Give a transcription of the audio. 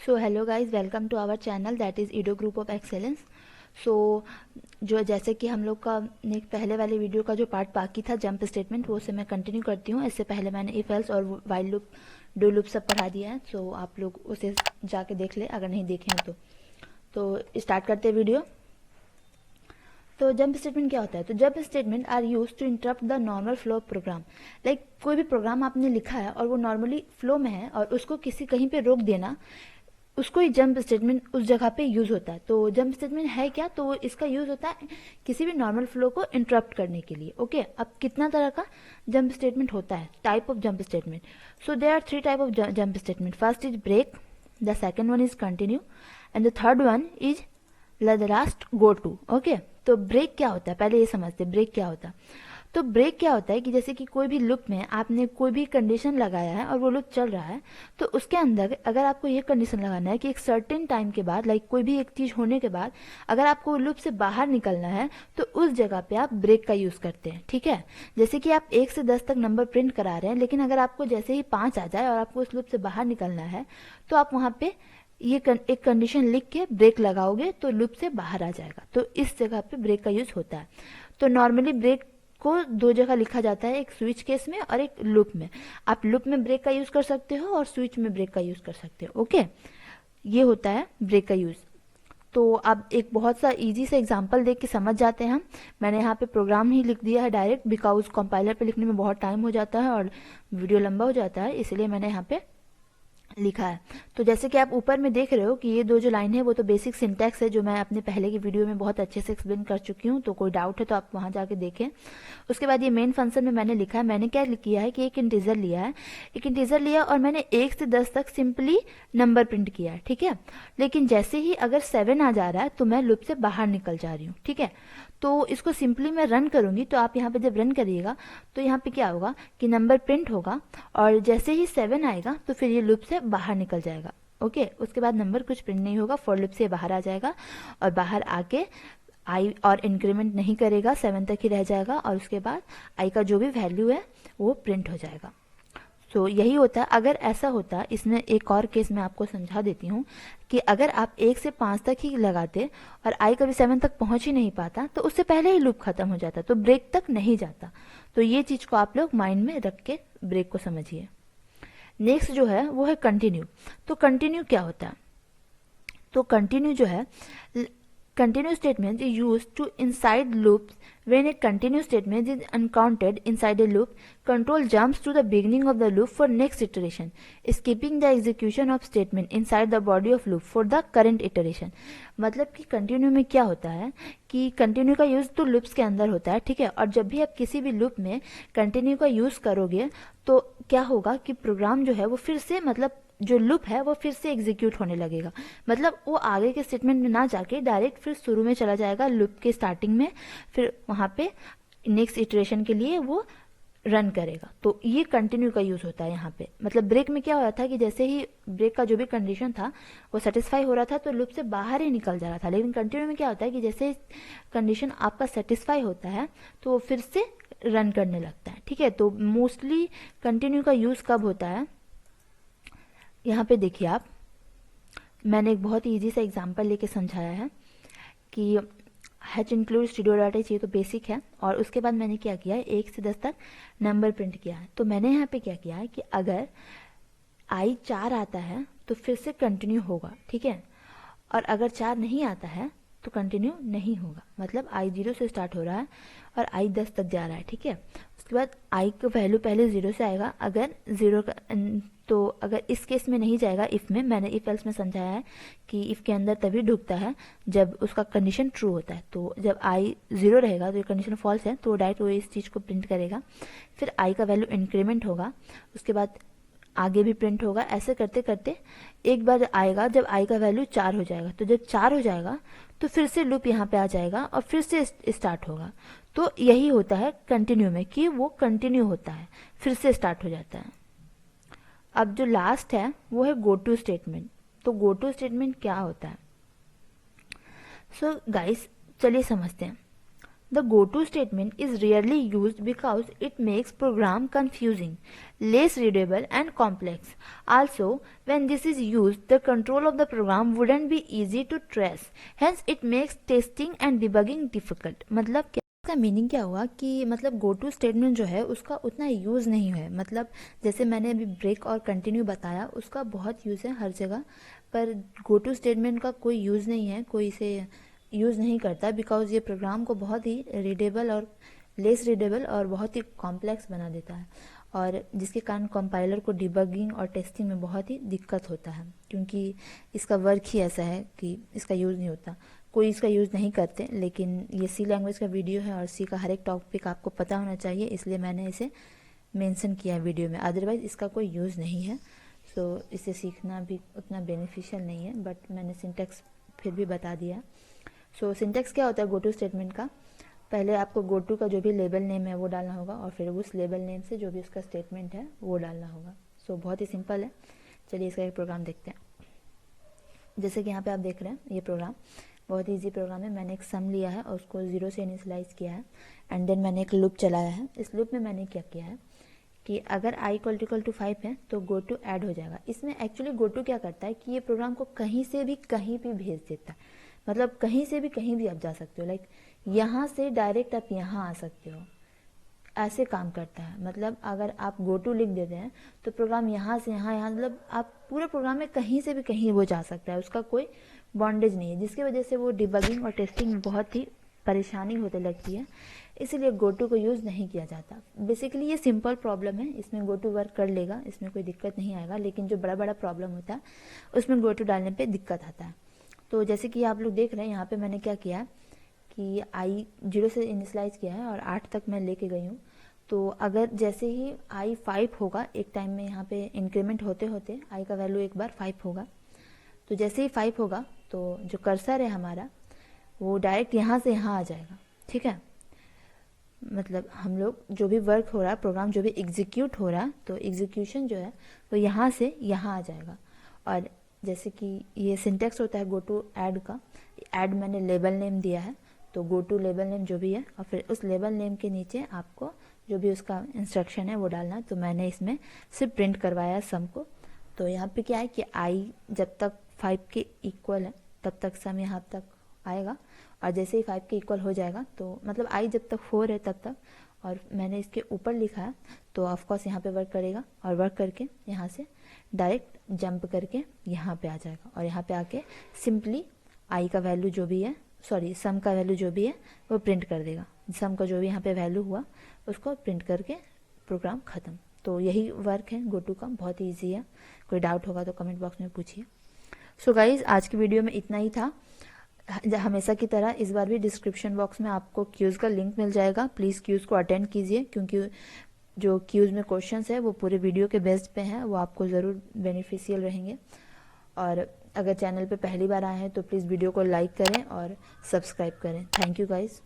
So hello guys, welcome to our channel that is Edo group of excellence. So जो जैसे कि हम लोग का पहले वाले वीडियो का जो पार्ट बाकी था जंप स्टेटमेंट, वो उसे मैं कंटिन्यू करती हूँ। इससे पहले मैंने इफ एल्स और वाइल लूप, डू लूप सब पढ़ा दिया है। सो आप लोग उसे जाके देख ले अगर नहीं देखे हैं तो स्टार्ट करते हैं वीडियो। तो जंप स्टेटमेंट क्या होता है? तो jump statement are use to interrupt the normal flow of program. Like कोई भी प्रोग्राम आपने लिखा है और वो नॉर्मली फ्लो में है और उसको किसी कहीं पे रोक देना, उसको ही जंप स्टेटमेंट उस जगह पे यूज होता है। तो जंप स्टेटमेंट है क्या? तो इसका यूज होता है किसी भी नॉर्मल फ्लो को इंटरप्ट करने के लिए। ओके, अब कितना तरह का जंप स्टेटमेंट होता है, type of jump statement. So there are 3 type of jump statement. First is break, the second one is continue and the third one is the last go to. Okay, तो break क्या होता है पहले ये समझते हैं। ब्रेक क्या होता है? तो ब्रेक क्या होता है कि जैसे कि कोई भी लूप में आपने कोई भी कंडीशन लगाया है और वो लूप चल रहा है, तो उसके अंदर अगर आपको ये कंडीशन लगाना है कि एक सर्टेन टाइम के बाद, लाइक कोई भी एक चीज होने के बाद अगर आपको लूप से बाहर निकलना है, तो उस जगह पे आप ब्रेक का यूज करते हैं। ठीक है, जैसे कि आप 1 से 10 तक नंबर प्रिंट करा रहे हैं, लेकिन अगर आपको जैसे ही 5 आ जाए और आपको उस लूप से बाहर निकलना है, तो आप वहां पे एक कंडीशन लिख के ब्रेक लगाओगे तो लूप से बाहर आ जाएगा। तो इस जगह पे ब्रेक का यूज होता है। तो नॉर्मली ब्रेक को 2 जगह लिखा जाता है, एक स्विच केस में और एक लूप में। आप लूप में ब्रेक का यूज कर सकते हो और स्विच में ब्रेक का यूज कर सकते हो। ओके, ये होता है ब्रेक का यूज। तो अब एक बहुत सा इजी सा एग्जांपल देख के समझ जाते हैं हम। मैंने यहाँ पे प्रोग्राम ही लिख दिया है डायरेक्ट, बिकॉज कंपाइलर पे लिखने में बहुत टाइम हो जाता है और वीडियो लंबा हो जाता है, इसलिए मैंने यहाँ पे लिखा है। तो जैसे कि आप ऊपर में देख रहे हो कि ये 2 जो लाइन है वो तो बेसिक सिंटैक्स है, जो मैं अपने पहले की वीडियो में बहुत अच्छे से एक्सप्लेन कर चुकी हूँ। तो कोई डाउट है तो आप वहां जाके देखें। उसके बाद ये मेन फंक्शन में मैंने लिखा है, मैंने क्या किया है कि एक इंटीजर लिया है, एक इंटीजर लिया और मैंने 1 से 10 तक सिंपली नंबर प्रिंट किया है। ठीक है, लेकिन जैसे ही अगर 7 आ जा रहा है तो मैं लूप से बाहर निकल जा रही हूँ। ठीक है, तो इसको सिंपली मैं रन करूंगी। तो आप यहाँ पे जब रन करिएगा तो यहाँ पे क्या होगा कि नंबर प्रिंट होगा और जैसे ही 7 आएगा तो फिर ये लूप से बाहर निकल जाएगा। ओके, उसके बाद नंबर कुछ प्रिंट नहीं होगा, फॉर लूप से बाहर आ जाएगा और बाहर आके आई और इंक्रीमेंट नहीं करेगा, 7 तक ही रह जाएगा और उसके बाद आई का जो भी वैल्यू है वो प्रिंट हो जाएगा। सो यही होता है। अगर ऐसा होता, इसमें एक और केस मैं आपको समझा देती हूँ कि अगर आप 1 से 5 तक ही लगाते और आई कभी 7 तक पहुंच ही नहीं पाता, तो उससे पहले ही लूप खत्म हो जाता, तो ब्रेक तक नहीं जाता। तो ये चीज को आप लोग माइंड में रख के ब्रेक को समझिए। नेक्स्ट जो है वो है कंटिन्यू। तो कंटिन्यू क्या होता है? तो कंटिन्यू जो है, continue statement is used to inside loops. When a continue statement is encountered inside a loop, control jumps to the beginning of the loop for next iteration, skipping the execution of statement inside the body of loop for the current iteration. मतलब कि continue में क्या होता है कि continue का use तो loops के अंदर होता है। ठीक है, और जब भी आप किसी भी लूप में कंटिन्यू का यूज करोगे तो क्या होगा कि प्रोग्राम जो है वो फिर से, मतलब जो लूप है वो फिर से एग्जीक्यूट होने लगेगा। मतलब वो आगे के स्टेटमेंट में ना जाके डायरेक्ट फिर शुरू में चला जाएगा लूप के स्टार्टिंग में, फिर वहां पे नेक्स्ट इटरेशन के लिए वो रन करेगा। तो ये कंटिन्यू का यूज होता है यहाँ पे। मतलब ब्रेक में क्या हो रहा था कि जैसे ही ब्रेक का जो भी कंडीशन था वो सेटिस्फाई हो रहा था तो लूप से बाहर ही निकल जा रहा था। लेकिन कंटिन्यू में क्या होता है कि जैसे कंडीशन आपका सेटिस्फाई होता है तो वो फिर से रन करने लगता है। ठीक है, तो मोस्टली कंटिन्यू का यूज कब होता है? यहाँ पे देखिए आप, मैंने एक बहुत ही ईजी सा एग्जांपल लेके समझाया है कि हैच इंक्लूड स्टूडियो डाटा चाहिए, तो बेसिक है। और उसके बाद मैंने क्या किया है, 1 से 10 तक नंबर प्रिंट किया है। तो मैंने यहाँ पे क्या किया है कि अगर आई 4 आता है तो फिर से कंटिन्यू होगा। ठीक है, और अगर 4 नहीं आता है तो कंटिन्यू नहीं होगा। मतलब आई 0 से स्टार्ट हो रहा है और आई 10 तक जा रहा है। ठीक है, उसके बाद आई का वैल्यू पहले 0 से आएगा। अगर 0 तो अगर इस केस में नहीं जाएगा, इफ में, मैंने इफ एल्स में समझाया है कि इफ के अंदर तभी ढुकता है जब उसका कंडीशन ट्रू होता है। तो जब आई 0 रहेगा तो ये कंडीशन फॉल्स है, तो डायरेक्ट वो इस चीज को प्रिंट करेगा। फिर आई का वैल्यू इंक्रीमेंट होगा, उसके बाद आगे भी प्रिंट होगा। ऐसे करते करते एक बार आएगा जब आई का वैल्यू 4 हो जाएगा। तो जब 4 हो जाएगा तो फिर से लूप यहाँ पे आ जाएगा और फिर से स्टार्ट होगा। तो यही होता है कंटिन्यू में कि वो कंटिन्यू होता है, फिर से स्टार्ट हो जाता है। अब जो लास्ट है वो है गो टू स्टेटमेंट। तो गो टू स्टेटमेंट क्या होता है? सो गाइस, चलिए समझते हैं। The go-to statement is rarely used because it makes program confusing, less readable and complex. Also, when this is used, the control of the program wouldn't be easy to trace. Hence, it makes testing and debugging difficult. मतलब क्या इसका meaning क्या हुआ कि मतलब go two statement जो है उसका उतना यूज़ नहीं है. मतलब जैसे मैंने अभी ब्रेक और कंटिन्यू बताया, उसका बहुत यूज़ है हर जगह, पर गो टू स्टेटमेंट का कोई यूज़ नहीं है, कोई इसे यूज़ नहीं करता बिकॉज ये प्रोग्राम को बहुत ही रीडेबल और लेस रीडेबल और बहुत ही कॉम्प्लेक्स बना देता है, और जिसके कारण कंपाइलर को डिबगिंग और टेस्टिंग में बहुत ही दिक्कत होता है, क्योंकि इसका वर्क ही ऐसा है कि इसका यूज़ नहीं होता. कोई इसका यूज़ नहीं करते, लेकिन ये सी लैंग्वेज का वीडियो है और सी का हर एक टॉपिक आपको पता होना चाहिए, इसलिए मैंने इसे मेंशन किया वीडियो में. अदरवाइज़ इसका कोई यूज़ नहीं है. सो इसे सीखना भी उतना बेनिफिशियल नहीं है, बट मैंने सिंटैक्स फिर भी बता दिया. सो सिंटैक्स क्या होता है गो टू स्टेटमेंट का? पहले आपको गो टू का जो भी लेबल नेम है वो डालना होगा, और फिर उस लेबल नेम से जो भी उसका स्टेटमेंट है वो डालना होगा. सो बहुत ही सिंपल है. चलिए इसका एक प्रोग्राम देखते हैं. जैसे कि यहाँ पे आप देख रहे हैं, ये प्रोग्राम बहुत ही ईजी प्रोग्राम है. मैंने एक सम लिया है और उसको 0 से इनिशियलाइज किया है, एंड देन मैंने एक लूप चलाया है. इस लूप में मैंने क्या किया है कि अगर i = 5 है तो गो टू ऐड हो जाएगा. इसमें एक्चुअली गो टू क्या करता है कि ये प्रोग्राम को कहीं से भी कहीं भी भेज देता है. मतलब कहीं से भी कहीं भी आप जा सकते हो, लाइक यहाँ से डायरेक्ट आप यहाँ आ सकते हो, ऐसे काम करता है. मतलब अगर आप गो टू लिख देते हैं तो प्रोग्राम यहाँ से यहाँ मतलब आप पूरे प्रोग्राम में कहीं से भी कहीं वो जा सकता है, उसका कोई बॉन्डेज नहीं है, जिसकी वजह से वो डिबगिंग और टेस्टिंग में बहुत ही परेशानी होने लगती है. इसीलिए गो टू को यूज़ नहीं किया जाता. बेसिकली ये सिंपल प्रॉब्लम है, इसमें गो टू वर्क कर लेगा, इसमें कोई दिक्कत नहीं आएगा. लेकिन जो बड़ा बड़ा प्रॉब्लम होता है उसमें गो टू डालने पे दिक्कत आता है. तो जैसे कि आप लोग देख रहे हैं यहाँ पे मैंने क्या किया कि i 0 से इनिशलाइज किया है और 8 तक मैं लेके गई हूँ. तो अगर जैसे ही i 5 होगा, एक टाइम में यहाँ पे इंक्रीमेंट होते होते i का वैल्यू एक बार 5 होगा, तो जैसे ही 5 होगा तो जो कर्सर है हमारा वो डायरेक्ट यहाँ से यहाँ आ जाएगा. ठीक है, मतलब हम लोग जो भी वर्क हो रहा है, प्रोग्राम जो भी एग्जीक्यूट हो रहा है, तो एग्जीक्यूशन जो है वो यहाँ से यहाँ आ जाएगा. और जैसे कि ये सिंटैक्स होता है गो टू ऐड का, ऐड मैंने लेबल नेम दिया है, तो गो टू लेबल नेम जो भी है, और फिर उस लेबल नेम के नीचे आपको जो भी उसका इंस्ट्रक्शन है वो डालना है. तो मैंने इसमें सिर्फ प्रिंट करवाया सम को. तो यहाँ पे क्या है कि i जब तक 5 के इक्वल है तब तक सम यहाँ तक आएगा, और जैसे ही 5 के इक्वल हो जाएगा तो मतलब i जब तक 4 है तब तक, और मैंने इसके ऊपर लिखा है तो ऑफकोर्स यहाँ पे वर्क करेगा, और वर्क करके यहाँ से डायरेक्ट जंप करके यहाँ पे आ जाएगा, और यहाँ पे आके सिंपली i का वैल्यू जो भी है, सॉरी सम का वैल्यू जो भी है वो प्रिंट कर देगा. सम का जो भी यहाँ पे वैल्यू हुआ उसको प्रिंट करके प्रोग्राम ख़त्म. तो यही वर्क है गो टू का, बहुत ही ईजी है. कोई डाउट होगा तो कमेंट बॉक्स में पूछिए. सो गाइज आज की वीडियो में इतना ही था. हमेशा की तरह इस बार भी डिस्क्रिप्शन बॉक्स में आपको क्यूज़ का लिंक मिल जाएगा. प्लीज़ क्यूज़ को अटेंड कीजिए, क्योंकि जो क्यूज़ में क्वेश्चंस है वो पूरे वीडियो के बेस्ड पे हैं, वो आपको ज़रूर बेनिफिशियल रहेंगे. और अगर चैनल पे पहली बार आए हैं तो प्लीज़ वीडियो को लाइक करें और सब्सक्राइब करें. Thank you guys.